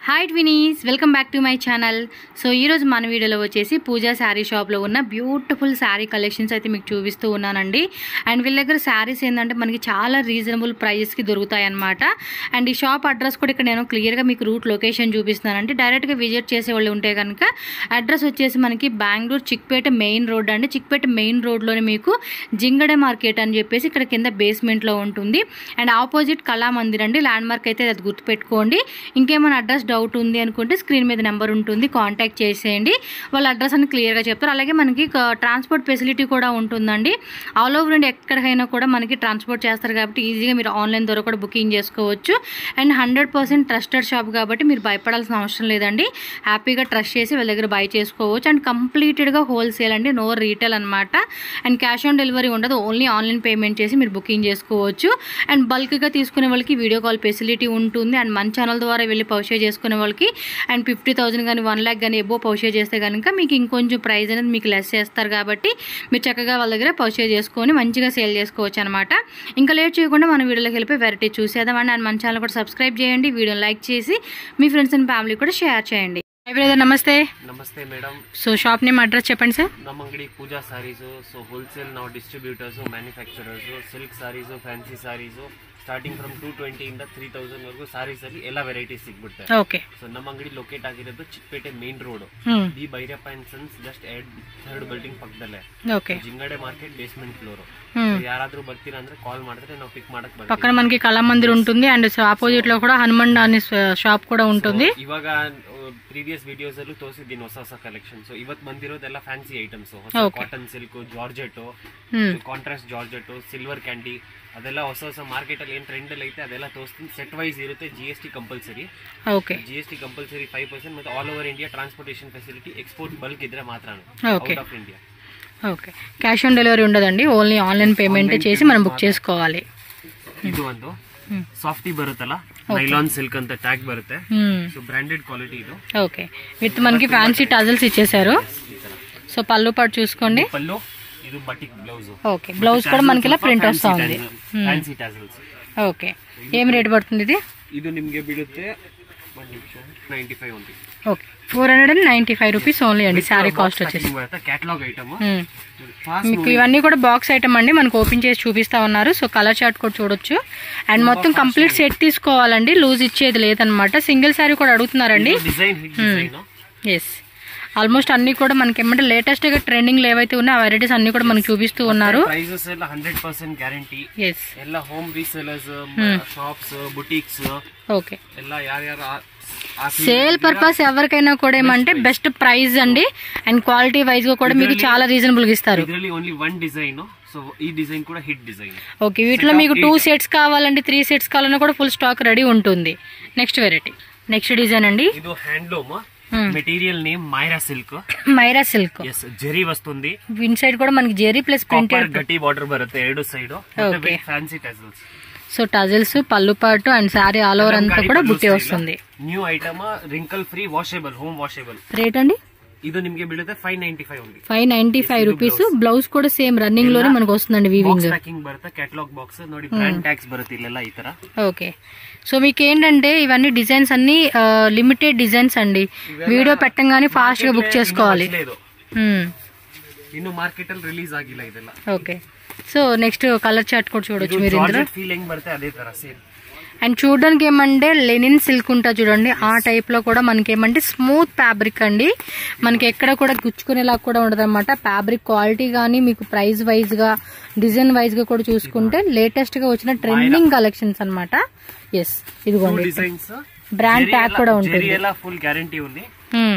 Hi twinnies, welcome back to my channel. So ఈరోజు మన వీడియోలో వచ్చేసి పూజా శారీ షాప్లో ఉన్న బ్యూటిఫుల్ శారీ కలెక్షన్స్ అయితే మీకు చూపిస్తూ ఉన్నానండి. అండ్ వీళ్ళ దగ్గర శారీస్ ఏంటంటే మనకి చాలా రీజనబుల్ ప్రైజెస్కి దొరుకుతాయి అన్నమాట. అండ్ ఈ షాప్ అడ్రస్ కూడా ఇక్కడ నేను క్లియర్గా మీకు రూట్ లొకేషన్ చూపిస్తున్నానండి. డైరెక్ట్గా విజిట్ చేసే వాళ్ళు ఉంటే కనుక అడ్రస్ వచ్చేసి మనకి బెంగళూరు చిక్పేట మెయిన్ రోడ్ అండి. చిక్పేట మెయిన్ రోడ్లోనే మీకు జింగడే మార్కెట్ అని చెప్పేసి ఇక్కడ కింద బేస్మెంట్లో ఉంటుంది. అండ్ ఆపోజిట్ కళామందిర్ అండి, ల్యాండ్ మార్క్ అయితే అది గుర్తుపెట్టుకోండి. ఇంకేమైనా అడ్రస్ డౌట్ ఉంది అనుకుంటే స్క్రీన్ మీద నెంబర్ ఉంటుంది, కాంటాక్ట్ చేసేయండి. వాళ్ళ అడ్రస్ అని క్లియర్గా చెప్తారు. అలాగే మనకి ట్రాన్స్పోర్ట్ ఫెసిలిటీ కూడా ఉంటుందండి. ఆల్ ఓవర్ ఇండియా ఎక్కడికైనా కూడా మనకి ట్రాన్స్పోర్ట్ చేస్తారు కాబట్టి ఈజీగా మీరు ఆన్లైన్ ద్వారా కూడా బుకింగ్ చేసుకోవచ్చు. అండ్ 100% ట్రస్టెడ్ షాప్ కాబట్టి మీరు భయపడాల్సిన అవసరం లేదండి. హ్యాపీగా ట్రస్ట్ చేసి వాళ్ళ దగ్గర బై చేసుకోవచ్చు. అండ్ కంప్లీటెడ్గా హోల్సేల్ అండి, నో రీటైల్ అనమాట. అండ్ క్యాష్ ఆన్ డెలివరీ ఉండదు, ఓన్లీ ఆన్లైన్ పేమెంట్ చేసి మీరు బుకింగ్ చేసుకోవచ్చు. అండ్ బల్క్గా తీసుకునే వాళ్ళకి వీడియో కాల్ ఫెసిలిటీ ఉంటుంది. అండ్ మన ఛానల్ ద్వారా వెళ్ళి పర్చేజ్ చేసుకునే వాళ్ళకి అండ్ 50,000 కానీ 1 lakh కానీ ఎబో పర్చేజ్ చేస్తే కనుక మీకు ఇంకొంచెం ప్రైస్ అనేది మీకు లెస్ చేస్తారు కాబట్టి మీరు చక్కగా వాళ్ళ దగ్గర పర్చేజ్ చేసుకొని మంచిగా సేల్ చేసుకోవచ్చు అనమాట. ఇంకా లేట్ చేయకుండా మన వీడియోలోకి వెళ్ళిపోయి వెరైటీ చూసేద్దామండి. అండ్ మన ఛానల్ కూడా సబ్స్క్రైబ్ చేయండి, వీడియోని లైక్ చేసి మీ ఫ్రెండ్స్ అండ్ ఫ్యామిలీ కూడా షేర్ చేయండి. బ్రదర్ నమస్తే. నమస్తే madam. So shop name address చెప్పండి సార్. ನಮ್ಮ ಅಂಗಡಿ ಪೂಜಾ ಸಾರೀಸ್. ಸೊ ಹೋಲ್ಸೇಲ್ ನಾವು distributors, manufacturers, silk sarees, fancy sarees starting from 220 ಇಂದ 3000 ವರೆಗೂ ಸಾರೀಸ್ ಅಲ್ಲಿ ಎಲ್ಲ ವೆರೈಟೀಸ್ ಸಿಗ್ಬಿಡುತ್ತೆ. ಓಕೆ. ಸೊ ನಮ್ಮ ಅಂಗಡಿ ಲೊಕೇಟ್ ಆಗಿರೋದು Chickpet main road, the Bhairappa and sons just third building ಪಕ್ಕದಲ್ಲೇ. ಓಕೆ. ಜಿಂಗಡೆ ಮಾರ್ಕೆಟ್ ಬೇಸ್ಮೆಂಟ್ ಫ್ಲೋರ್. ಯಾರಾದ್ರೂ ಬರ್ತೀರಾ ಅಂದ್ರೆ ಕಾಲ್ ಮಾಡಿದ್ರೆ ನಾವು ಪಿಕ್ ಮಾಡಕ್ ಬರ್ತೀವಿ. పక్కన మనకి కళామందిర్ ఉంటుంది అండ్ ఆపోజిట్ లో కూడా హనుమాన్ అనే షాప్ కూడా ఉంటుంది. ఇవాగ ಪ್ರೀವಿಯಸ್ ವಿಡಿಯೋಸ್ ಅಲ್ಲೂ ತೋರಿಸಿದ್ದೀನಿ ಹೊಸ ಕಲೆಕ್ಷನ್. ಸೊ ಇವತ್ತು ಬಂದಿರೋದೆಲ್ಲ fancy items, cotton silk, georgette, contrast georgette, silver candy, ಅದೆಲ್ಲ ಹೊಸ ಮಾರ್ಕೆಟ್ ಅಲ್ಲಿ ಏನ್ ಟ್ರೆಂಡ್ ಅಲ್ಲಿ ಐತೆ ಅದೆಲ್ಲ ತೋರಿಸ್ತೀನಿ. ಸೆಟ್ ವೈಸ್ ಇರುತ್ತೆ, GST compulsory. Okay. GST compulsory 5% ಮತ್ತೆ all over India transportation facility. Export bulk ಇದ್ರೆ ಮಾತ್ರ out of India. Okay. Cash on delivery ఉండదండి, ఓన్లీ ఆన్లైన్ పేమెంట్ చేసి మనం బుక్ చేసుకోవాలి. ಇದು ಒಂದು ಸಾಫ್ಟಿ ಬರುತ್ತಲ್ಲ, ನೈಲಾನ್ ಸಿಲ್ಕ್ ಅಂತ ಟ್ಯಾಗ್ ಬರುತ್ತೆ. సో బ్రాండెడ్ క్వాలిటీ ఇది. ఓకే. విత్ మనకి ఫ్యాన్సీ టజల్స్ ఇచ్చేసారు. సో పళ్ళు పాటు చూసుకోండి. పళ్ళు ఇది బటిక్ బ్లౌజ్. ఓకే. బ్లౌజ్ కూడా మనకి ఇలా ప్రింట్ వస్తా ఉంది. Fancy tassels. ఓకే. ఏం రేట్ పడుతుంది ఇది? ఇది నిಮಗೆ ಬೀಳುತ್ತೆ 95 ఉంది. ఓకే. 495 రూపీస్ ఓన్లీ అండి సారీ కాస్ట్ వచ్చేసి. Catalogue item. మీకు ఇవన్నీ కూడా బాక్స్ ఐటమ్ అండి, మనకు ఓపెన్ చేసి చూపిస్తా ఉన్నారు. సో కలర్ చార్ట్ కూడా చూడొచ్చు. అండ్ మొత్తం కంప్లీట్ సెట్ తీసుకోవాలండి, లూజ్ ఇచ్చేది లేదనమాట. సింగిల్ సారీ కూడా అడుగుతున్నారండి. ఎస్, ఆల్మోస్ట్ అన్ని కూడా మనకి ఏమంటే లేటెస్ట్ గా ట్రెండింగ్ ఏవైతే ఉన్నాయో ఆ వెరైటీస్ అన్ని కూడా మనకు చూపిస్తూ ఉన్నారు. 100% గ్యారంటీ. ఎస్. ಎಲ್ಲ home resellers, shops, boutiques. Okay. ಎಲ್ಲ ಯಾರ್ಯಾರು సేల్ పర్పస్ ఎవరికైనా కూడా ఏమంటే బెస్ట్ ప్రైస్ అండి. అండ్ క్వాలిటీ వైజ్ గా కూడా మీకు చాలా రీజనబుల్ గా ఇస్తారు. Only one design. సో ఈ డిజైన్ కూడా హిట్ డిజైన్. ఓకే. వీటిలో మీకు 2 సెట్స్ కావాలండి, 3 సెట్స్ కావాలన్నా కూడా ఫుల్ స్టాక్ రెడీ ఉంటుంది. నెక్స్ట్ వెరైటీ, నెక్స్ట్ డిజైన్ అండి. ఇది హ్యాండ్లూమ్ మెటీరియల్ నేమ్ మైరా సిల్క్. మైరా సిల్క్. ఎస్, జెరీ వస్తుంది. ఇన్ సైడ్ కూడా మనకి జెరీ ప్లస్ ప్రింటెడ్ గట్టి బార్డర్ బರುತ್ತೆ ಎರಡು side. Fancy tassels. So tassels, పళ్ళు పాటు అండ్ సారీ ఆల్ ఓవర్ అంతా కూడా బుట్టి వస్తుంది. New item, wrinkle free, washable, home washable. Rate అండి ಇದು ನಿಮಗೆ ಬೀಳುತ್ತೆ 595 ఉంది. 595 రూపీస్. బ్లౌజ్ కూడా సేమ్ రన్నింగ్ లోనే మనకు వస్తుందండి. వీవింగ్ ప్యాకింగ్ బರುತ್ತೆ, కేటలాగ్ బాక్స్ ನೋಡಿ, బ్రాండ్ ట్యాగ్స్ బರುತ್ತೆ ఇల్ಲೆಲ್ಲ ఈ ತರ. ఓకే. సో మీకు ఏంటంటే ఇవన్నీ డిజైన్స్ అన్ని లిమిటెడ్ డిజైన్స్ అండి. వీడియో పెట్టంగానే ఫాస్ట్ గా బుక్ చేసుకోవాలి. ಇನ್ನು మార్కెట్ ಅಲ್ಲಿ రిలీజ్ ಆಗಿಲ್ಲ ಇದೆಲ್ಲ. Okay. So next colour chart కూడా చూడొచ్చు మీరు ఇందులో. ఫీల్ ಹೆಂಗ್ ಬರುತ್ತೆ అదే ತರ సేమ్. అండ్ చూడడానికి ఏమంటే లెనిన్ సిల్క్ ఉంటా చూడండి, ఆ టైప్ లో కూడా మనకి ఏమంటే స్మూత్ ఫ్యాబ్రిక్ అండి. మనకి ఎక్కడ కూడా గుచ్చుకునేలా కూడా ఉండదు అనమాట. ఫ్యాబ్రిక్ క్వాలిటీ గానీ మీకు ప్రైస్ వైజ్ గా, డిజైన్ వైజ్ గా కూడా చూసుకుంటే లేటెస్ట్ గా వచ్చిన ట్రెండింగ్ కలెక్షన్స్ అనమాట. ఎస్, ఇదిగోండి బ్రాండ్ ట్యాగ్ కూడా ఉంటుంది. ఫుల్ గ్యారంటీ ఉంది.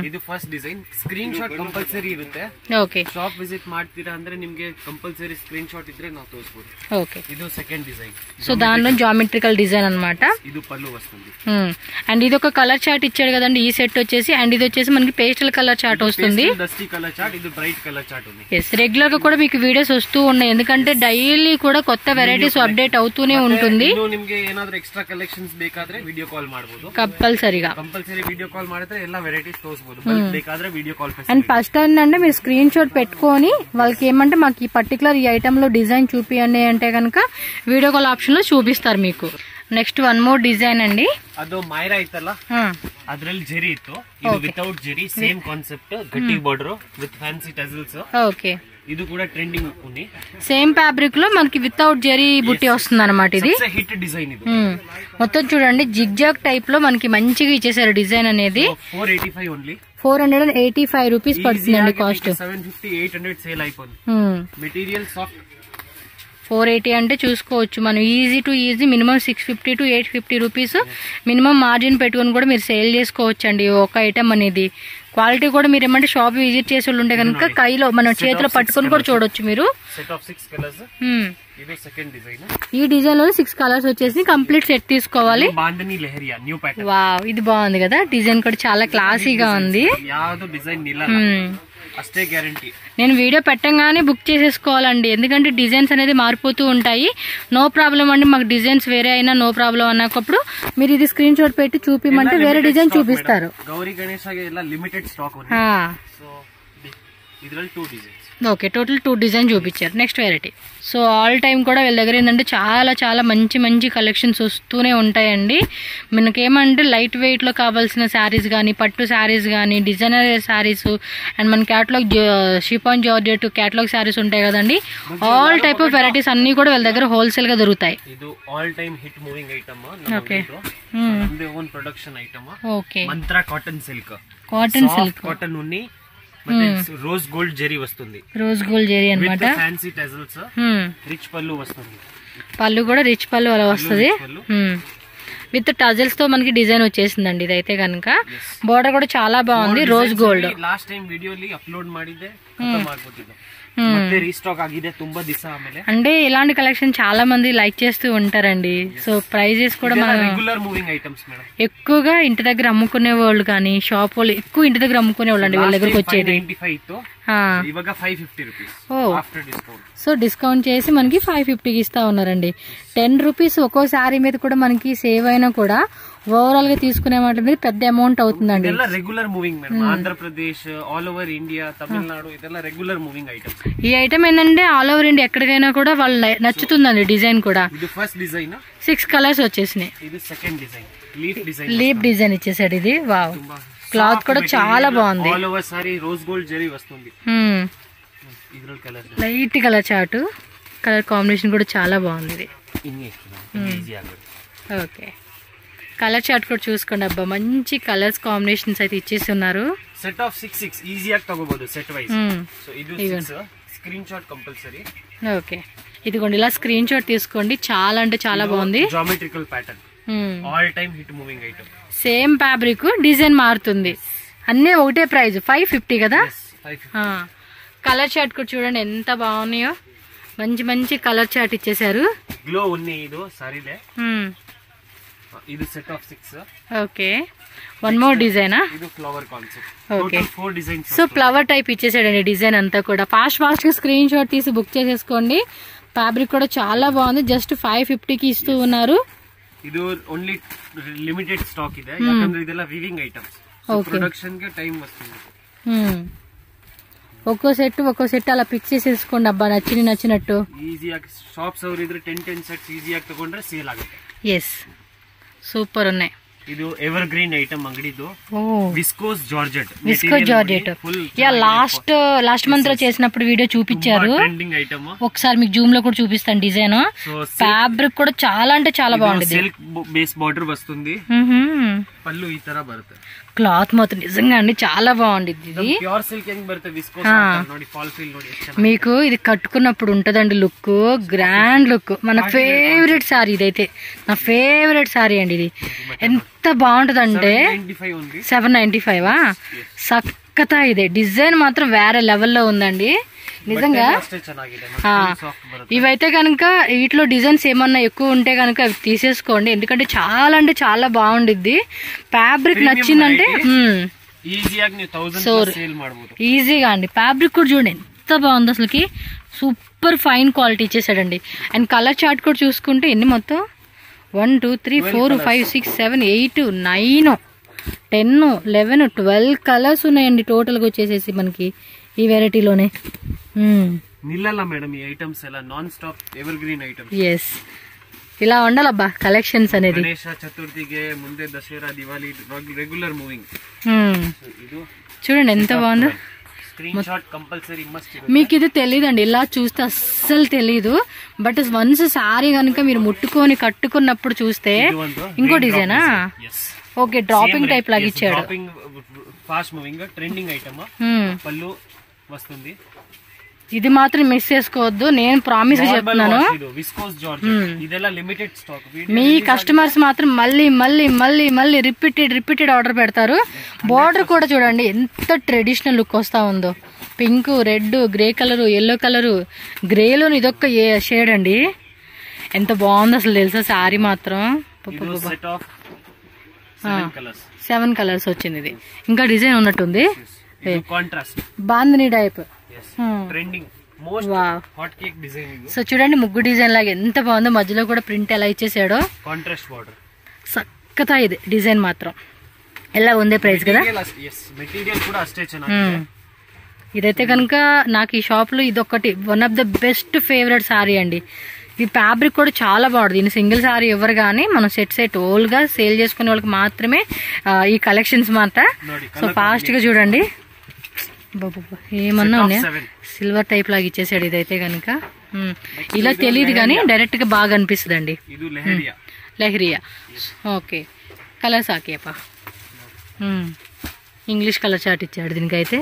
ಇದು first design. Screen shot compulsory ಇರುತ್ತೆ. ಓಕೆ. ಶಾಪ್ ವಿಸಿಟ್ ಮಾಡ್ತೀರಾ ಅಂದ್ರೆ ನಿಮ್ಗೆ ಕಂಪಲ್ಸರಿ ಸ್ಕ್ರೀನ್ ಶಾಟ್ ಇದ್ರೆ ನಾವು ತೋರಿಸಬಹುದು. ಓಕೆ. ಇದು ಸೆಕೆಂಡ್ ಡಿಸೈನ್. సో దానిలో జామెట్రికల్ డిజైన్ అన్నమాట. ఇది పళ్ళు వస్తుంది. అండ్ ఇది ఒక కలర్ చార్ట్ ఇచ్చాడు కదండి ఈ సెట్ వచ్చేసి. అండ్ ఇది వచ్చేసి మనకి పేస్టల్ కలర్ చార్ట్ వస్తుంది. డస్టీ కలర్ చార్ట్, ఇది బ్రైట్ కలర్ చార్ట్ ఉంది. ఎస్, రెగ్యులర్ గా కూడా మీకు వీడియోస్ వస్తూ ఉన్నాయి, ఎందుకంటే డైలీ కూడా కొత్త వెరైటీస్ అప్డేట్ అవుతూనే ఉంటుంది. ನಿಮ್ಗೆ ಏನಾದ್ರೂ ಎಕ್ಸ್ಟ್ರಾ ಕಲೆಕ್ಷನ್ಸ್ ಬೇಕಾದ್ರೆ ವಿಡಿಯೋ ಕಾಲ್ ಮಾಡಬಹುದು. కంపల్సరీ విడియో ಕಾಲ್ ಮಾಡಿದ್ರೆ ಎಲ್ಲ ವೆರೈಟೀಸ್ ತೋರಿಸಬಹುದು ಬಲ್ಕ್ ಬೇಕಾದ್ರೆ ವಿಡಿಯೋ ಕಾಲ್ అండ్ ఫస్ట్ ఏంటంటే మీరు స్క్రీన్ షాట్ పెట్టుకొని వాళ్ళకి ఏమంటే మాకు ఈ పర్టికులర్ ఈ ఐటమ్ లో డిజైన్ చూపియండి అంటే కనుక వీడియో కాల్ ఆప్షన్ లో చూపిస్తారు మీకు. నెక్స్ట్ వన్ మోర్ డిజైన్ అండి, ಅದು ಮೈರಾ ಐತಲ್ಲ ಅದ್ರಲ್ಲಿ ಜರಿ ಇತ್ತು, ಇದು ವಿತೌಟ್ ಜರಿ, ಸೇಮ್ ಕಾನ್ಸೆಪ್ಟ್, ಗಟ್ಟಿ ಬಾರ್ಡರ್ ವಿತ್ ಫ್ಯಾನ್ಸಿ ಟಜಲ್ಸ್. ఓకే, ఇది కూడా ట్రెండింగ్ ఉంది. సేమ్ ఫ్యాబ్రిక్ లో మనకి వితౌట్ జరీ బుట్టి వస్తుంది అనమాట. ఇది హిట్ డిజైన్. ఇది మొత్తం చూడండి జిగ్జాగ్ టైప్ లో మనకి మంచిగా ఇచ్చేసారు డిజైన్ అనేది. 485 ఓన్లీ, 485 రూపీస్ పడుతుందండి కాస్ట్. 750 800 సేల్ అయిపోయింది. Material soft. 480 అంటే చూసుకోవచ్చు మనం, easy to easy minimum 650 to 850 rupees minimum margin పెట్టుకుని కూడా మీరు సేల్ చేసుకోవచ్చు అండి ఒక ఐటమ్ అనేది. క్వాలిటీ కూడా మీరు ఏమంటే షాప్ విజిట్ చేసి ఉంటే కనుక కైలో మనం చేతిలో పట్టుకొని కూడా చూడొచ్చు మీరు. ఈ డిజైన్ లో 6 కలర్స్ వచ్చేసి కంప్లీట్ సెట్ తీసుకోవాలి. వావ్, ఇది బాగుంది కదా, డిజైన్ కూడా చాలా క్లాసీగా ఉంది. అష్టే గ్యారంటీ. నేను వీడియో పెట్టంగానే బుక్ చేసేసుకోవాలండి, ఎందుకంటే డిజైన్స్ అనేది మారిపోతూ ఉంటాయి. నో ప్రాబ్లం అండి, మాకు డిజైన్స్ వేరే అయినా నో ప్రాబ్లం అన్నప్పుడు మీరు ఇది స్క్రీన్ షాట్ పెట్టి చూపిమంటే వేరే డిజైన్ చూపిస్తారు. గౌరీ గణేష్ లిమిటెడ్ స్టాక్ ఉంది. సో ఇద్ರಲ್ಲಿ 2 డిజైన్స్. ఓకే, టోటల్ 2 డిజైన్ చూపించారు. Next variety. So all time కూడా వీళ్ళ దగ్గర ఏంటంటే చాలా చాలా మంచి మంచి కలెక్షన్స్ వస్తూనే ఉంటాయండి. మనకేమంటే లైట్ వెయిట్ లో కావాల్సిన శారీస్ కానీ, పట్టు శారీస్ కానీ, డిజైనర్ శారీస్ అండ్ మన catalogue chiffon georgette catalogue saris ఉంటాయి కదండి. ఆల్ టైప్ ఆఫ్ వెరైటీస్ అన్ని కూడా వీళ్ళ దగ్గర హోల్సేల్ గా దొరుకుతాయి. ఇది all time hit moving item. Okay, ನಮ್ಮದೇ own production item. Okay, Mantra cotton silk. Cotton silk cotton ఉన్ని ಮತ್ತೆ రోజ్ గోల్డ్ జరీ వస్తుంది. రోజ్ గోల్డ్ జరీ అన్నమాట. ఫ్యాన్సీ టజల్స్, రిచ్ పల్లు వస్తుంది. పళ్ళు కూడా రిచ్ పళ్ళు అలా వస్తుంది. విత్ టజల్స్ తో మనకి డిజైన్ వచ్చేసిందండి. ఇదైతే కనుక బోర్డర్ కూడా చాలా బాగుంది, రోజ్ గోల్డ్. లాస్ట్ టైం వీడియోಲಿ అప్లోడ్ ಮಾಡಿದ್ದೆ, ಖತಮ್ ಆಗ್ಬಿಟ್ಟಿದೆ. ಮತ್ತೆ రీస్టాక్ ಆಗಿದೆ ತುಂಬಾ ದಿವಸ ಆಮೇಲೆ. అంటే ఇలాంటి కలెక్షన్ చాలా మంది లైక్ చేస్తూ ఉంటారండి. సో ప్రైజెస్ కూడా మనం రెగ్యులర్ మూవింగ్ ఐటమ్స్ మేడం. ఎక్కువగా ఇంటి దగ్గర అమ్ముకునే వాళ్ళు కానీ షాప్ వాళ్ళు ఎక్కువ ఇంటి దగ్గర అమ్ముకునే వాళ్ళు అండి వీళ్ళ దగ్గరకు వచ్చేది. 595 తో ఇవగా 550 rupees after discount. So discount చేసి మనకి 550కి ఇస్తా ఉన్నారండి. 10 రూపీస్ ఒక్కో శారీ మీద కూడా మనకి సేవ్ అయినా కూడా ఓవరాల్ గా తీసుకునే మాట మీద పెద్ద అమౌంట్ అవుతుందండి. Regular moving madam. Andhra Pradesh, all over India, Tamil Nadu ఇదెಲ್ಲ రెగ్యులర్ మూవింగ్ ఐటమ్. ఈ ఐటమ్ ఏంటంటే ఆల్ ఓవర్ ఇండియా ఎక్కడికైనా కూడా వాళ్ళు నచ్చుతుందండి. డిజైన్ కూడా ఇది ఫస్ట్ డిజైన్, 6 కలర్స్ వచ్చేసినాయి. ఇది second design, leaf design. Leaf design ఇచ్చేసాడు. ఇది వావ్, క్లాత్ కూడా చాలా బాగుంది. All over sari rose gold zari వస్తుంది. Light colour chart, colour combination కూడా చాలా బాగుంది. ఓకే, కలర్ చార్ట్ కూడా చూసుకోండి. అబ్బా, మంచి కలర్స్ కాంబినేషన్స్ అయితే ఇచ్చేసి ఉన్నారు. సెట్ ఆఫ్ 6 ఈజీగా తగ్గಬಹುದು సెట్ వైస్. సో ఇది స్క్రీన్ షాట్ కంపల్సరీ. ఓకే, ఇదిగోండి ఇలా స్క్రీన్ షాట్ తీసుకోండి. చాలా అంటే చాలా బాగుంది. Geometrical pattern, all time hit moving item. Same fabric, design మారుతుంది. అన్నీ ఒకటే ప్రైస్ 550 కదా. కలర్ చార్ట్ కూడా చూడండి ఎంత బాగున్నాయో. మంచి మంచి కలర్ చార్ట్ ఇచ్చేసారు. గ్లో ఉన్నాయి. ఇది సారీలే. ఇది set of 6. Okay, one more డిజైనా. ఇది flower concept. Okay, 4 designs. So flower type ఇచ్చేసాడండి డిజైన్ అంతా కూడా. ఫాస్ట్ గా స్క్రీన్ షాట్ తీసి బుక్ చేసేసుకోండి. ఫ్యాబ్రిక్ కూడా చాలా బాగుంది. జస్ట్ 550కి ఇస్తూ ఉన్నారు. ಇದು ಓನ್ಲಿ ಲಿಮಿಟೆಡ್ ಸ್ಟಾಕ್ ಇದೆ, ಯಾಕಂದ್ರೆ ಇದೆಲ್ಲ ವಿವಿಂಗ್ ಐಟಮ್ಸ್. ಪ್ರೊಡಕ್ಷನ್ ಗೆ ಟೈಮ್ వస్తుంది. ఒక్కో సెట్ అలా పిక్ చేసేసుకోండి. అబ్బా, నచ్చినట్టు ఈజీగా షాప్స్ ఎవరు ఇద్దరు 10 సెట్స్ ఈజీగా తಗೊಂಡ್ರೆ సేల్ ఆಗುತ್ತೆ. ఎస్, సూపర్ ఉన్నాయి. ಇದು ఎవర్ గ్రీన్ ఐటమ్ అంగడిದು. Viscose georgette. Yeah, last month లో చేసినప్పుడు వీడియో చూపించారు. Trending item. ఒకసారి మీకు జూమ్ లో కూడా చూపిస్తాను డిజైన్. ఫ్యాబ్రిక్ కూడా చాలా అంటే చాలా బాగుంది. సిల్క్ బేస్ బార్డర్ వస్తుంది. పళ్ళు ఈ తర బರುತ್ತೆ. క్లాత్ మాత్రం నిజంగా అండి చాలా బాగుంది. ఇది ప్యూర్ సిల్క్ ಹೆಂಗ್ ಬರುತ್ತೆ, ವಿಸ್ಕೋಸ್ ನೋಡಿ, ಫಾಲ್ ಫೀಲ್ ನೋಡಿ. మీకు ఇది కట్టుకున్నప్పుడు ఉంటదండి లుక్, గ్రాండ్ లుక్. మన ఫేవరెట్ సారీ ఇదైతే, నా ఫేవరెట్ సారీ అండి ఇది. ఎంత బాగుంటదంటే 795. సక్కతా ఇదే డిజైన్ మాత్రం వేరే లెవెల్లో ఉందండి నిజంగా. ఇవైతే కనుక వీటిలో డిజైన్స్ ఏమన్నా ఎక్కువ ఉంటే కనుక అవి తీసేసుకోండి, ఎందుకంటే చాలా అంటే చాలా బాగుండిద్ది. ఫ్యాబ్రిక్ నచ్చిందంటే ఈజీగా అండి. ఫ్యాబ్రిక్ కూడా చూడండి ఎంత బాగుంది అసలుకి. సూపర్ ఫైన్ క్వాలిటీ ఇచ్చేసాడండి. అండ్ కలర్ చార్ట్ కూడా చూసుకుంటే ఎన్ని మొత్తం 1 2 3 4 5 6 7 8 9 10, 11, 12 కలర్స్ ఉన్నాయండి టోటల్గా వచ్చేసేసి మనకి ఈ వెరైటీలోనే. నిల్లలా మేడం ఈ ఐటమ్స్ ఎలా nonstop evergreen items. Yes, ఇలా ఉండాలబ్బా కలెక్షన్స్ అనేది. గణేಶ చతుర్థికి ముందే దసరా దివాళీ రెగ్యులర్ మూవింగ్. చూడండి ఎంత బాగుందో. Screen shot compulsory must. మీకు ఇది తెలియదండి, ఇలా చూస్తే అస్సలు తెలీదు. బట్ వన్స్ సారీ కనుక మీరు ముట్టుకొని కట్టుకున్నప్పుడు చూస్తే ఇంకో డిజైనా. ఓకే, డ్రాపింగ్ టైప్ లాగా ఇచ్చాడు. Fast moving trending item. పళ్ళు వస్తుంది. ఇది మాత్రం మిస్ చేసుకోవద్దు, నేను ప్రామిస్ చెప్తున్నాను. మీ కస్టమర్స్ మాత్రం మళ్ళీ మళ్ళీ మళ్ళీ మళ్ళీ రిపీటెడ్ ఆర్డర్ పెడతారు. బార్డర్ కూడా చూడండి ఎంత ట్రెడిషనల్ లుక్ వస్తా ఉందో. Pink, red, grey colour, yellow colour, గ్రేలోని ఇదొక్క షేడ్ అండి. ఎంత బాగుంది అసలు తెలుసా శారీ మాత్రం. 7 కలర్స్ వచ్చింది. ఇది ఇంకా డిజైన్ ఉన్నట్టుంది, బాందిని టైప్. సో చూడండి ముగ్గు డిజైన్ లాగా ఎంత బాగుందో. మధ్యలో కూడా ప్రింట్ ఎలా ఇచ్చేసాడో. కాంట్రాస్ట్ బార్డర్ సక్కతా ఇది డిజైన్ మాత్రం. ఎలా ఉంది ప్రైస్ కదా. ఇదైతే కనుక నాకు ఈ షాప్ లో ఇదొకటి one of the best favourite sorry అండి. ఈ ఫ్యాబ్రిక్ కూడా చాలా బాగుంది. దీని సింగిల్ సారీ ఎవరు కానీ మనం సెట్ ఓల్ గా సేల్ చేసుకునే వాళ్ళకి మాత్రమే ఈ కలెక్షన్స్ మాట. సో ఫాస్ట్ గా చూడండి. ఏమన్నా ఉన్నాయా, సిల్వర్ టైప్ లాగా ఇచ్చేసాడు. ఇదైతే కనుక ఇలా తెలియదు కానీ డైరెక్ట్ గా బాగా అనిపిస్తుంది అండి. లెహరియా. ఓకే, కలర్స్ ఆకేపా. ఇంగ్లీష్ కలర్ చార్ట్ ఇచ్చాడు దీనికైతే.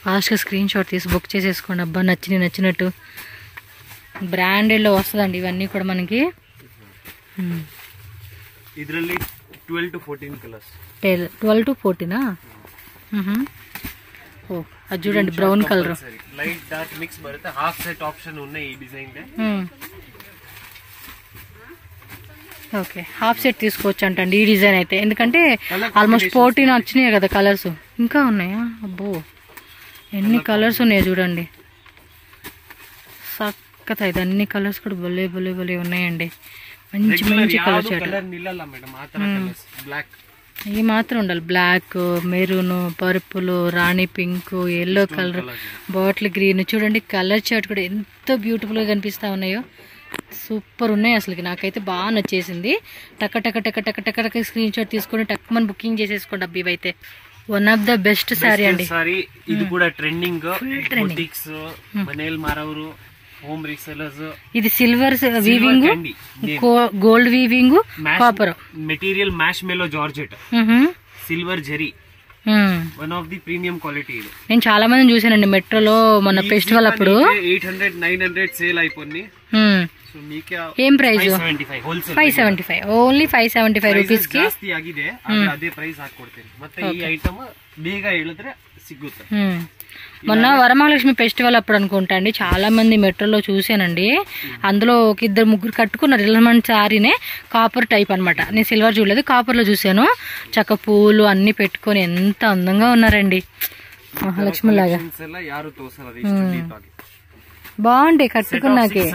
ఫాస్ట్ గా స్క్రీన్ షాట్ తీసి బుక్ చేసేసుకోండి. అబ్బా నచ్చినట్టు బ్రాండెడ్ లో వస్తుందండి ఇవన్నీ కూడా మనకి. 12 to 14 కలర్స్. 12 to 14. ఓ అది చూడండి brown colour. Light dark mix బರುತ್ತೆ. హాఫ్ సెట్ ఆప్షన్ ఉన్నాయి ఈ డిజైన్ దే. ఓకే, హాఫ్ సెట్ తీసుకోవచ్చు అంటండి ఈ డిజైన్ అయితే. ఎందుకంటే ఆల్మోస్ట్ 14 వచ్చినాయి కదా కలర్స్. ఇంకా ఉన్నాయా? అబ్బో ఎన్ని కలర్స్ ఉన్నాయో చూడండి. సక్కత ఇది అన్ని కలర్స్ కూడా భలే ఉన్నాయండి. మంచి కలర్ చాట్. ఈ మాత్రం ఉండాలి. Black, maroon, purple, rani pink, yellow colour, bottle green. చూడండి కలర్ చాట్ కూడా ఎంత బ్యూటిఫుల్ గా కనిపిస్తా ఉన్నాయో. సూపర్ ఉన్నాయి అసలు. నాకైతే బాగా నచ్చేసింది. టక్క స్క్రీన్ షాట్ తీసుకొని టక్మన్ బుకింగ్ చేసేసుకోండి. అబ్బి ఇవైతే one of the best sari అండి. ఇది కూడా ట్రెండింగ్. Home resellers. ఇది silver weaving, gold weaving, copper material, mash mellow georgette, silver zari. One of the premium quality ఇది. నేను చాలా మందిని చూసానండి మెట్రోలో మొన్న ఫెస్టివల్ అప్పుడు. 800-900 సేల్ అయిపోయింది. ఏం ప్రైస్? 575. ఓన్లీ 575 రూపీಸ್ కి ಜಾಸ್ತಿ ಆಗಿದೆ. ಅದೇ ಪ್ರೈಸ್ ಹಾಕೊಡ್ತೀನಿ. ಮತ್ತೆ ಈ ಐಟಮ್ ಬೇಗ ಹೇಳಿದ್ರೆ ಸಿಗುತ್ತೆ. మొన్న వరమహాలక్ష్మి ఫెస్టివల్ అప్పుడు అనుకుంటా అండి, చాలా మంది మెట్రోలో చూసానండి. అందులో ఒక 2-3 కట్టుకున్నారు రిలమెంట్ శారీనే. కాపర్ టైప్ అనమాట. నేను సిల్వర్ చూడలేదు, కాపర్ లో చూసాను. చక్క పూలు అన్ని పెట్టుకొని ఎంత అందంగా ఉన్నారండి మహాలక్ష్మి లాగా. బాగుంటాయి కట్టుకున్నాకే.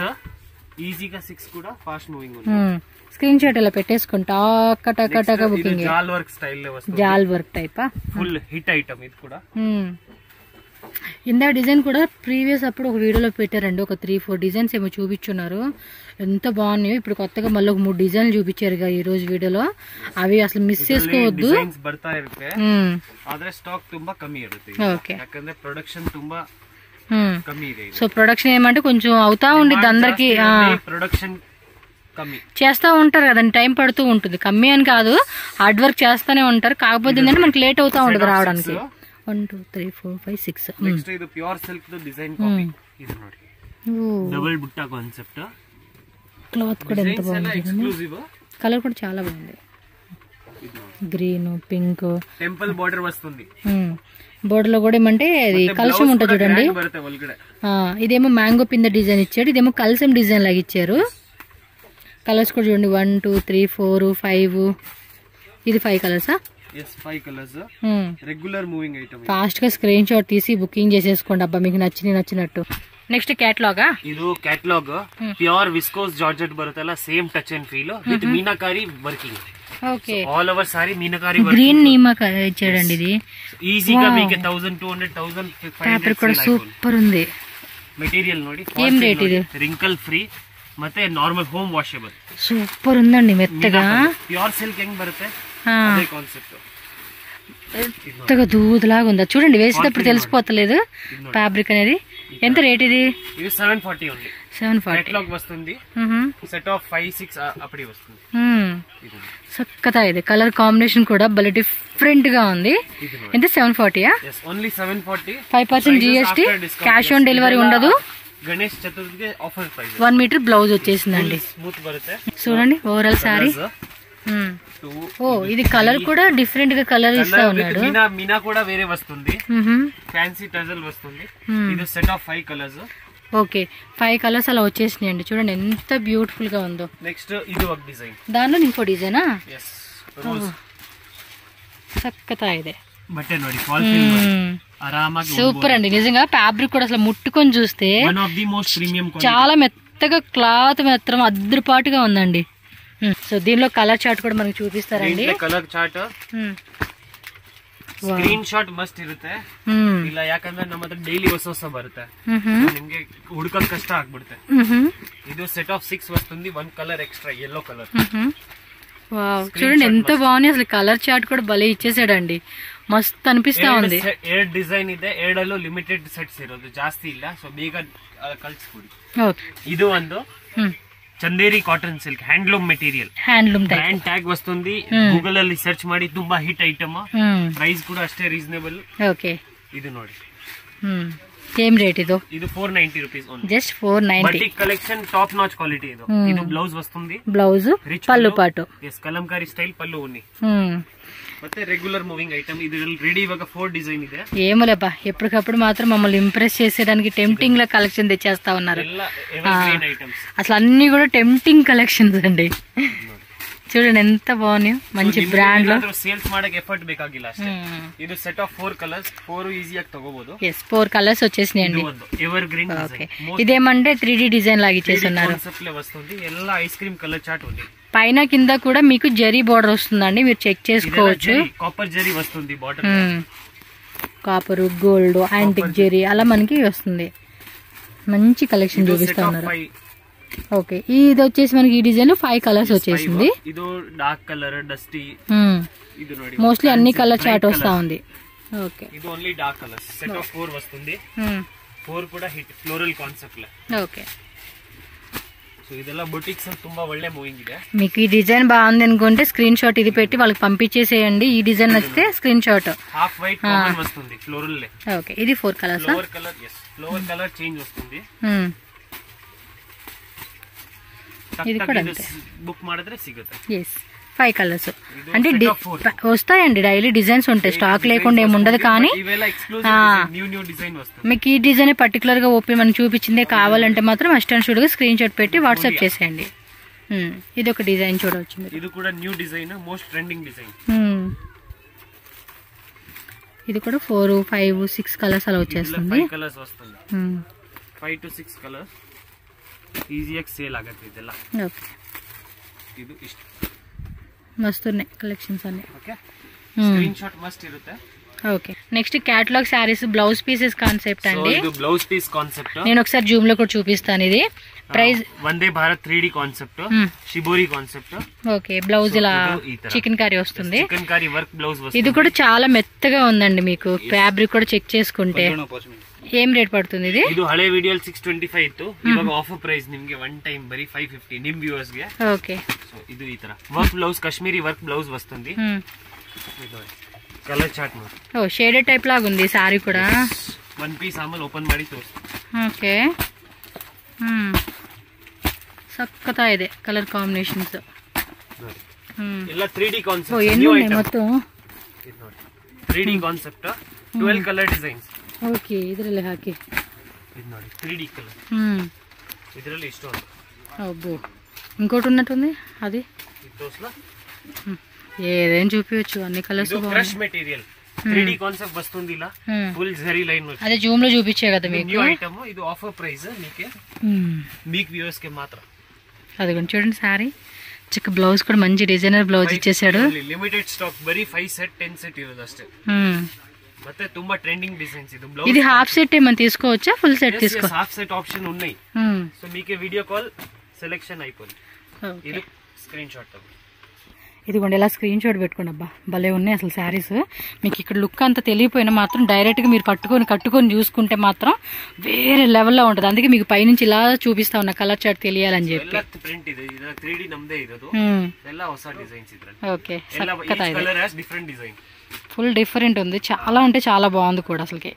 ఈజీగా 6 కూడా ఫాస్ట్ మూవింగ్. స్క్రీన్ షాట్ ఇలా పెట్టేసుకుంటా టక బుకింగ్. జాల్ వర్క్ స్టైల్ లో వస్తుంది. జాల్ వర్క్ టైపా. ఫుల్ హిట్ ఐటమ్ ఇది కూడా. ఇందా డిజైన్ కూడా ప్రీవియస్ అప్పుడు ఒక వీడియోలో పెట్టారండి. ఒక 3-4 డిజైన్స్ ఏమో చూపించున్నారు. ఎంత బాగున్నాయో. ఇప్పుడు కొత్తగా మళ్ళీ ఒక 3 డిజైన్లు చూపించారు ఈ రోజు వీడియోలో. అవి అసలు మిస్ చేసుకోవద్దు. స్టాక్ ತುಂಬಾ ಕಮ್ಮಿ ಇರುತ್ತೆ. ఓకే, ಯಾಕಂದ್ರೆ ಪ್ರೊಡಕ್ಷನ್ ತುಂಬಾ ಕಮ್ಮಿ ಇದೆ. సో ప్రొడక్షన్ ఏమంటే కొంచెం అవుతా ఉండిద్ది అందరికి. ప్రొడక్షన్ కమ్మీ చేస్తూ ఉంటారు కదండి, టైం పడుతూ ఉంటుంది. కమ్మీ అని కాదు, హార్డ్ వర్క్ చేస్తూనే ఉంటారు. కాకపోతే ఏంటంటే మనకి లేట్ అవుతా ఉంటుంది రావడానికి. 1 2 3 4 5 6. నెక్స్ట్ ఇది ప్యూర్ సిల్క్ తో డిజైన్ కాపీ. ఇది ನೋಡಿ, డబుల్ బుట్టా కాన్సెప్ట్. క్లాత్ కూడా ఎంత బాగుంది. ఎక్స్క్లూజివ్ కలర్ కూడా చాలా బాగుంది. గ్రీన్, పింక్, టెంపుల్ బోర్డర్ వస్తుంది. బోర్డర్ లో కూడా ఏమంటే అది కలశం ఉంటుంది చూడండి. ఇదేమో మ్యాంగో పింద డిజైన్ ఇచ్చాడు. ఇదేమో కలశం డిజైన్ లాగా ఇచ్చారు. కలర్స్ కూడా చూడండి 1 2 3 4 5. ఇది 5 కలర్సా? yes 5 colours. Regular moving item. Fast గా స్క్రీన్ షాట్ తీసి బుకింగ్ చేసేసుకోండి. అబ్బా మీకు నచ్చినట్టు. ನೆಕ್ಸ್ಟ್ ಕ್ಯಾಟ್ಲಾಗಾ? ಇದು ಕ್ಯಾಟ್ಲಾಗ್ ಪ್ಯೂರ್ ವಿಸ್ಕೋಸ್ ಜಾರ್ಜೆಟ್ ಬರುತ್ತಲ್ಲ, same touch and feel with meenakari working. Okay, all over sorry meenakari green meenakari ఇచ్చాడండి. ఇది ఈజీగా మీకు 1200 1500 ఫ్యాబ్రిక్ కూడా సూపర్ ఉంది. మెటీరియల్ ನೋಡಿ, ఏం రేట్ ఇది? రింకల్ ఫ్రీ ಮತ್ತೆ నార్మల్ హోమ్ వాషబుల్. సూపర్ ఉందండి, మెత్తగా ప్యూర్ సిల్క్ ಹೆಂಗ್ ಬರುತ್ತೆ అదే కాన్సెప్ట్. మెత్తగా దూదలాగా ఉందా చూడండి, వేసేటప్పుడు తెలిసిపోతలేదు ఫ్యాబ్రిక్ అనేది. ఎంత రేట్ ఇది? ఇది 740 ఉంది. 740 క్యాటలాగ్ వస్తుంది. సెట్ ఆఫ్ 5 6 అప్పుడే వస్తుంది. సక్కతా ఇది కలర్ కాంబినేషన్ కూడా భలే డిఫరెంట్ గా ఉంది. ఎంత? 740? Only 740. 5% GST, cash on delivery ఉండదు. గణేష్ చతుర్థికి ఆఫర్ ప్రైస్. 1 మీటర్ బ్లౌజ్ వచ్చేసిందండి. స్మూత్ బರುತ್ತೆ చూడండి ఓవరాల్ సారీ. ఓ ఇది కలర్ కూడా డిఫరెంట్ గా కలర్ ఇస్తా ఉన్నాడు. మీనా కూడా వేరే వస్తుంది, ఫ్యాన్సీ టజల్ వస్తుంది. ఇది set of 5 colours. Okay, 5 colours అలా వచ్చేసినాయండి. చూడండి ఎంత బ్యూటిఫుల్ గా ఉందో. నెక్స్ట్ ఇది ఒక డిజైన్, దానిలో ఇంకో డిజైనా? సక్కతా ಇದೆ. బట్టే ನೋಡಿ ఫాల్ ఆరామాగా సూపర్ అండి. నిజంగా ఫ్యాబ్రిక్ కూడా అసలు ముట్టుకొని చూస్తే one of the most premium quality. చాలా మెత్తగా క్లాత్ మాత్రం అద్రుపాటుగా ఉందండి. సో దీనిలో కలర్ చార్ట్ కూడా మనకి చూపిస్తారండి. Colour chart screen shot must ಇರುತ್ತೆ. ಇಲ್ಲ ಯಾಕಂದ್ರೆ ನಮ್ಮ ಹತ್ರ ಡೈಲಿ ಹೊಸ ಬರುತ್ತೆ, ನಿಮ್ಗೆ ಹುಡುಕಕ್ ಕಷ್ಟ ಆಗ್ಬಿಡುತ್ತೆ. ಇದು ಸೆಟ್ ಆಫ್ 6 వస్తుంది, 1 colour extra yellow colour. Wow, చూడండి ఎంత బాగుంది అసలు. కలర్ చార్ట్ కూడా భలే ఇచ్చేసాడండి, మస్త్ అనిపిస్తా ఉంది. 2 డిజైన్ ಇದೆ, 2 ಲಿಮಿಟೆಡ್ ಸೆಟ್ಸ್ ಇರೋದು, ಜಾಸ್ತಿ ಇಲ್ಲ. ಸೊ ಬೇಗ ಕಳ್ಸಿಕೊಡಿ. ಇದು ಒಂದು Chanderi cotton silk handloom material, handloom brand tag వస్తుంది. ಗೂಗಲ್ ಅಲ್ಲಿ ಸರ್ಚ್ ಮಾಡಿ, ತುಂಬಾ ಹಿಟ್ ಐಟಮ್. ಪ್ರೈಸ್ ಕೂಡ ಅಷ್ಟೇ ರೀಸನೇಬಲ್. ఓకే, ಇದು ನೋಡಿ. ఏం రేట్ ఇది? ಇದು 490 rupees only. Just 490. Batik collection top notch quality. ಇದು బ్లౌజ్ వస్తుంది, బ్లౌజ్ పళ్ళు పాటు. కలంకారీ స్టైల్ పళ్ళు ఉంది. ಮತ್ತೆ ರೆಗ್ಯುಲರ್ ಮೂವಿಂಗ್ ಐಟಮ್. ಇದರಲ್ಲಿ ರೆಡಿ ಇವಾಗ 4 డిజైన్ ಇದೆ. ఏమోలేబ్బా, ఎప్పటికప్పుడు మాత్రం మమ్మల్ని ఇంప్రెస్ చేసేయడానికి టెంప్టింగ్ లా కలెక్షన్ తెచ్చేస్తా ఉన్నారు. అసలు అన్ని కూడా టెంప్టింగ్ కలెక్షన్స్ అండి. చూడండి ఎంత బాగున్నాయి, మంచి బ్రాండ్ లో. సేల్స్ ಮಾಡಕ್ಕೆ ఎఫర్ట్ ಬೇಕಾಗಿಲ್ಲ ಅಷ್ಟೇ. ಇದು ಸೆಟ್ ಆಫ್ 4 కలర్స్, 4 ఈజీగా తగోಬಹುದು. yes, 4 కలర్స్ వచ్చేసినాయండి. ఎవర్ గ్రీన్ ఓకే, ఇదేమంటే 3D డిజైన్ లాగా ఇచ్చేస్తున్నారు. కాన్సెప్ట్ లో వస్తుంది. ಎಲ್ಲ ఐస్ క్రీమ్ కలర్ చార్ట్ ఉంది. పైన కింద కూడా మీకు జరీ బోర్డర్ వస్తుందండి, మీరు చెక్ చేసుకోవచ్చు. కాపర్ జరీ వస్తుంది border. Copper, gold, antique zari అలా మనకి వస్తుంది. మంచి కలెక్షన్ చూపిస్తా ఉన్నారు. ఓకే, ఇది వచ్చేసి మనకి ఈ డిజైన్ లో 5 కలర్స్ వచ్చేసింది. ఇది డార్క్ కలర్, డస్టీ. ఇది ನೋಡಿ, మోస్ట్లీ అన్ని కలర్ చార్ట్ వస్తా ఉంది. ఓకే, ఇది only dark colours. Set of 4 వస్తుంది. 4 కూడా హిట్ ఫ్లోరల్ కాన్సెప్ట్ లో. ఓకే, సో ಇದೆಲ್ಲ బొటిక్స్ ತುಂಬಾ ಒಳ್ಳೆ మూవింగ్ ಇದೆ. మీకు ఈ డిజైన్ బాగుంది అనుకుంటే స్క్రీన్ షాట్ ఇది పెట్టి వాళ్ళకి పంపించేసేయండి. ఈ డిజైన్ నచ్చితే screen shot. Half white common వస్తుంది ఫ్లోరల్ లే. ఓకే, ఇది 4 colours. Floor colour, yes, floor colour change వస్తుంది. ఇది కూడా అంతే, బుక్ ಮಾಡಿದ್ರೆ ಸಿಗುತ್ತೆ. yes, 5 కలర్స్ అంటే వస్తాయండి, డైలీ డిజైన్స్ ఉంటాయి, స్టాక్ లేకుండా ఏమి ఉండదు. కానీ మీకు ఈ డిజైన్ పర్టికులర్ గా ఓపెన్ మనం చూపించిందే కావాలంటే మాత్రం అసిస్టెంట్ షూట్ గా స్క్రీన్ షాట్ పెట్టి వాట్సాప్ చేసేయండి. ఇది ఒక డిజైన్ చూడవచ్చు. ఇది కూడా new design, most trending design. ఇది కూడా 4 5 6 కలర్స్ అలా వచ్చేస్తుంది. 5 కలర్స్ వస్తుంది. 5 to 6 కలర్స్ ఈజీగా సేల్ ఆಗುತ್ತೆ ಇದೆಲ್ಲ. ఓకే, ಇದು ಇಷ್ಟು మస్తున్నాయి కలెక్షన్స్ అన్ని. ఓకే, స్క్రీన్ షాట్ మస్ట్ ఇರುತ್ತೆ. Okay, next catalogue saris blouse pieces concept అండి. ఇది బ్లౌజ్ పీస్ కాన్సెప్ట్. నేను ఒకసారి జూమ్ లో కూడా చూపిస్తాను. ఇది price Vande Bharat 3D concept, shibori concept. Okay, blouse ఇలా చికెన్ కర్రీ వస్తుంది. చికెన్ కర్రీ వర్క్ బ్లౌజ్ వస్తుంది. ఇది కూడా చాలా మెత్తగా ఉందండి. మీకు ఫ్యాబ్రిక్ కూడా చెక్ చేసుకుంటే ఏం రేట్ పడుతుంది ఇది? ಇದು ಹಳೆ ವಿಡಿಯೋ 625 ಇತ್ತು, ಇವಾಗ ಆಫರ್ ಪ್ರೈಸ್ ನಿಮಗೆ ಒನ್ ಟೈಮ್ ಬರೀ 550 ನಿಮ್ ವ್ಯೂವರ್ಸ್ ಗೆ. ಓಕೆ, ಸೊ ಇದು ಈ ತರ work blouse, Kashmiri work blouse వస్తుంది. కలర్ చార్ట్ ನೋಡಿ. ఓ షేడెడ్ టైప్ లాగా ఉంది సారీ కూడా. వన్ పీస్ ఆమల్ ఓపెన్ ಮಾಡಿ ತೋರಿಸ್ತೀನಿ. ఓకే, సక్కతా ಇದೆ కలర్ కాంబినేషన్స్. ಎಲ್ಲ 3D ಕಾನ್ಸೆಪ್ಟ್. ఓ ఎన్ని ఉన్నాయి మొత్తం? ಇದು ನೋಡಿ 3D concept, 12 colour designs. Okay, ಇದರಲ್ಲಿ ಹಾಕಿ. ಇದು ನೋಡಿ 3D ಕಲರ್. ಇದರಲ್ಲಿ ಇಷ್ಟು ಅಂತ. అబ్బో, ఇంకోటి ఉన్నట్టుంది అది. ఇది తోస్లా ఏదేం చూపించచ్చు, అన్ని colours. Crush material 3D concept వస్తుంది ఇలా ఫుల్ జరీ లైన్ అదే జూమ్ లో చూపించే కదా మీకు న్యూ ఐటమ్ ఇది ఆఫర్ ప్రైస్ మీకే మీకు వ్యూవర్స్ కి మాత్రం అది చూడండి సారీ చిక్క బ్లౌజ్ కూడా మంచి డిజైనర్ బ్లౌజ్ ఇచ్చేసాడు ಲಿಮಿಟೆಡ್ ಸ್ಟಾಕ್ ಬರೀ 5 ಸೆಟ್ 10 ಸೆಟ್ ಇರೋದು ಅಷ್ಟೇ ಮತ್ತೆ ತುಂಬಾ ಟ್ರೆಂడింగ్ డిజైన్స్ ఇది బ్లౌజ్ ఇది హాఫ్ సెట్ ఏమని తీసుకోవచ్చా ఫుల్ సెట్ తీసుకో హాఫ్ సెట్ ఆప్షన్ ఉన్నాయి సో మీకే వీడియో కాల్ సెలెక్షన్ అయిపోయింది ఇది స్క్రీన్ షాట్ ఇదిగోండి ఇలా స్క్రీన్ షాట్ పెట్టుకోండి అబ్బా భలే ఉన్నాయి అసలు శారీస్ మీకు ఇక్కడ లుక్ అంతా తెలియపోయినా మాత్రం డైరెక్ట్గా మీరు కట్టుకొని చూసుకుంటే మాత్రం వేరే లెవెల్లో ఉంటుంది అందుకే మీకు పైనుంచి ఇలా చూపిస్తా ఉన్నా కలర్ చార్ట్ తెలియాలని చెప్పి ಪ್ರಿಂಟ್ ಇದೆ ಇದು 3D ನಮ್ಮದೇ ಇರೋದು ಎಲ್ಲ ಹೊಸ ಡಿಸೈನ್ಸ್ ಇದ್ರಲ್ಲಿ ఓకే ಎಲ್ಲ colour has different design full different ఉంది చాలా అంటే చాలా బాగుంది కూడా అసలుకి